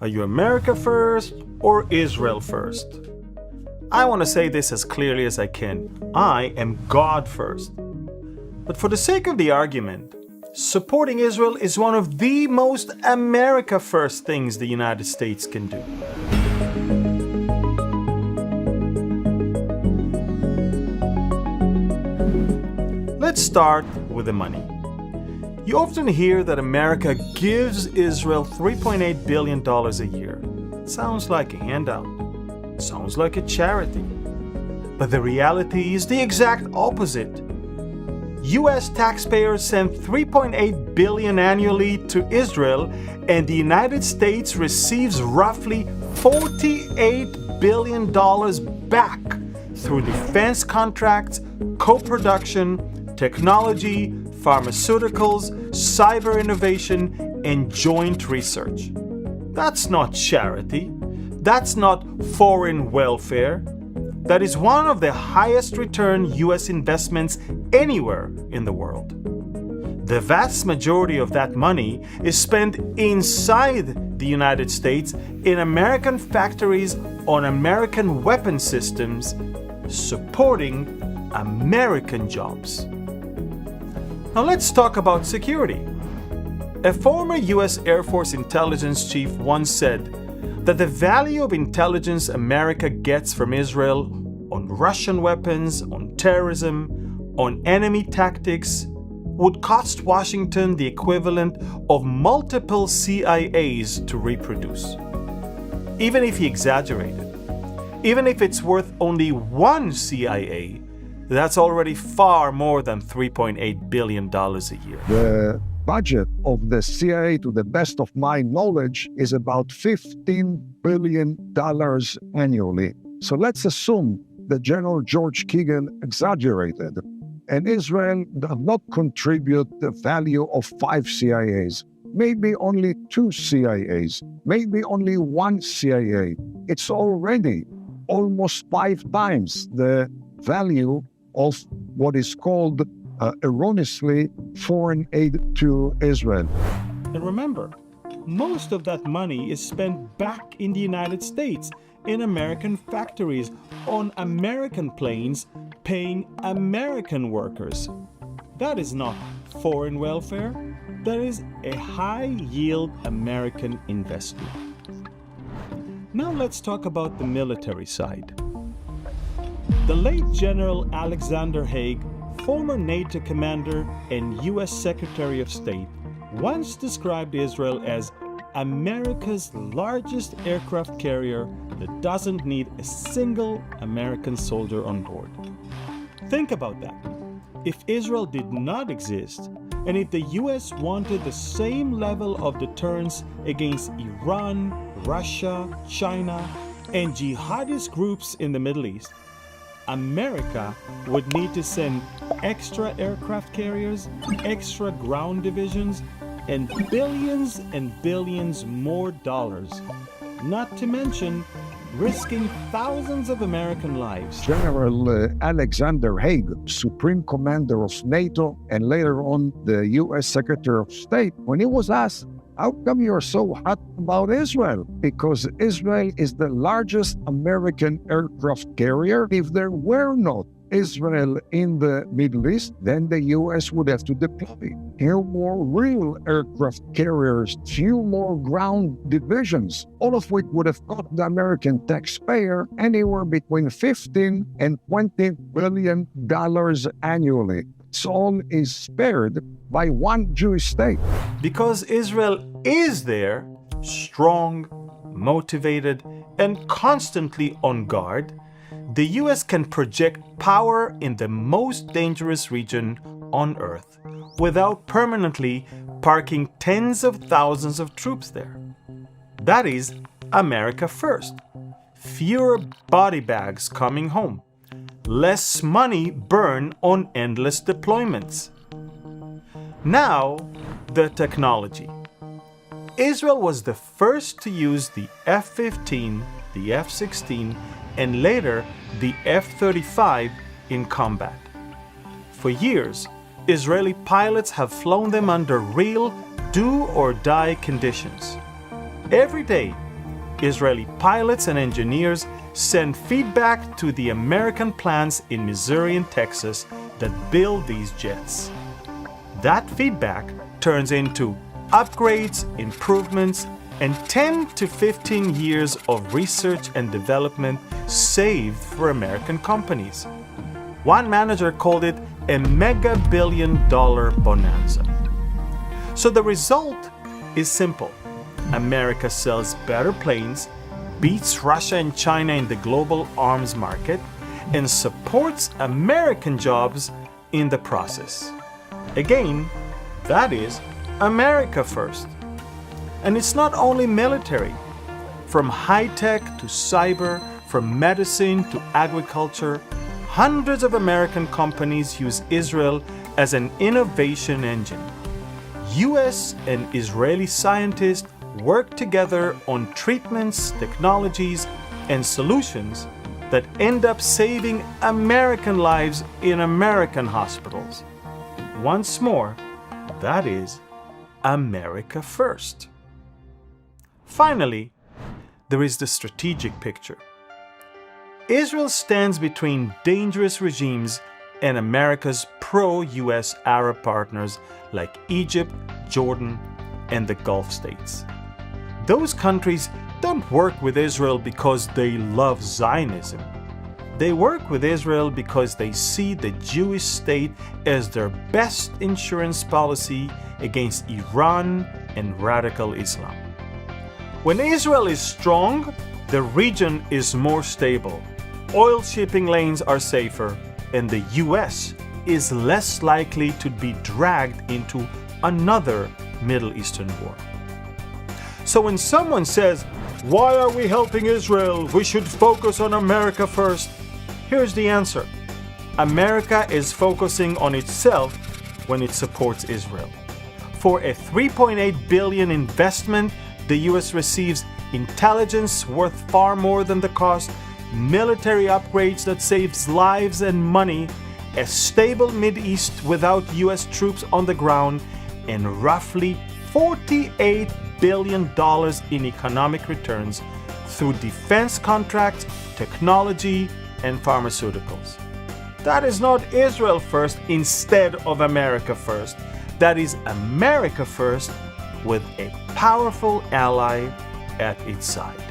Are you America first or Israel first? I want to say this as clearly as I can. I am God first. But for the sake of the argument, supporting Israel is one of the most America first things the United States can do. Let's start with the money. You often hear that America gives Israel $3.8 billion a year. Sounds like a handout. Sounds like a charity. But the reality is the exact opposite. US taxpayers send $3.8 billion annually to Israel, and the United States receives roughly $48 billion back through defense contracts, co-production, technology, pharmaceuticals, cyber innovation, and joint research. That's not charity. That's not foreign welfare. That is one of the highest return US investments anywhere in the world. The vast majority of that money is spent inside the United States in American factories on American weapon systems, supporting American jobs. Now let's talk about security. A former US Air Force intelligence chief once said that the value of intelligence America gets from Israel on Russian weapons, on terrorism, on enemy tactics would cost Washington the equivalent of multiple CIAs to reproduce. Even if he exaggerated, even if it's worth only one CIA, that's already far more than $3.8 billion a year. The budget of the CIA, to the best of my knowledge, is about $15 billion annually. So let's assume that General George Keegan exaggerated, and Israel does not contribute the value of 5 CIAs, maybe only 2 CIAs, maybe only 1 CIA. It's already almost 5 times the value of what is called erroneously foreign aid to Israel. And remember, most of that money is spent back in the United States, in American factories, on American planes, paying American workers. That is not foreign welfare. That is a high-yield American investment. Now let's talk about the military side. The late General Alexander Haig, former NATO commander and US Secretary of State, once described Israel as America's largest aircraft carrier that doesn't need a single American soldier on board. Think about that. If Israel did not exist, and if the US wanted the same level of deterrence against Iran, Russia, China, and jihadist groups in the Middle East, America would need to send extra aircraft carriers, extra ground divisions, and billions more dollars, not to mention risking thousands of American lives. General Alexander Haig, Supreme Commander of NATO and later on the US Secretary of State, when he was asked, how come you're so hot about Israel? Because Israel is the largest American aircraft carrier. If there were not Israel in the Middle East, then the US would have to deploy few more real aircraft carriers, few more ground divisions, all of which would have cost the American taxpayer anywhere between $15 and $20 billion annually. So all is spared by one Jewish state. Because Israel is there, strong, motivated, and constantly on guard, the US can project power in the most dangerous region on Earth without permanently parking tens of thousands of troops there. That is America first. Fewer body bags coming home. Less money burned on endless deployments. Now, the technology. Israel was the first to use the F-15, the F-16, and later the F-35 in combat. For years, Israeli pilots have flown them under real do-or-die conditions. Every day, Israeli pilots and engineers send feedback to the American plants in Missouri and Texas that build these jets. That feedback turns into upgrades, improvements, and 10 to 15 years of research and development saved for American companies. One manager called it a mega billion-dollar bonanza. So the result is simple. America sells better planes, beats Russia and China in the global arms market, and supports American jobs in the process. Again, that is America first. And it's not only military. From high-tech to cyber, from medicine to agriculture, hundreds of American companies use Israel as an innovation engine. US and Israeli scientists work together on treatments, technologies, and solutions that end up saving American lives in American hospitals. Once more, that is America first. Finally, there is the strategic picture. Israel stands between dangerous regimes and America's pro-US Arab partners like Egypt, Jordan, and the Gulf states. Those countries don't work with Israel because they love Zionism. They work with Israel because they see the Jewish state as their best insurance policy against Iran and radical Islam. When Israel is strong, the region is more stable, oil shipping lanes are safer, and the US is less likely to be dragged into another Middle Eastern war. So when someone says, "Why are we helping Israel? We should focus on America first," here's the answer. America is focusing on itself when it supports Israel. For a $3.8 billion investment, the US receives intelligence worth far more than the cost, military upgrades that saves lives and money, a stable Mideast without US troops on the ground, and roughly $48 billion in economic returns through defense contracts, technology, and pharmaceuticals. That is not Israel first instead of America first. That is America first with a powerful ally at its side.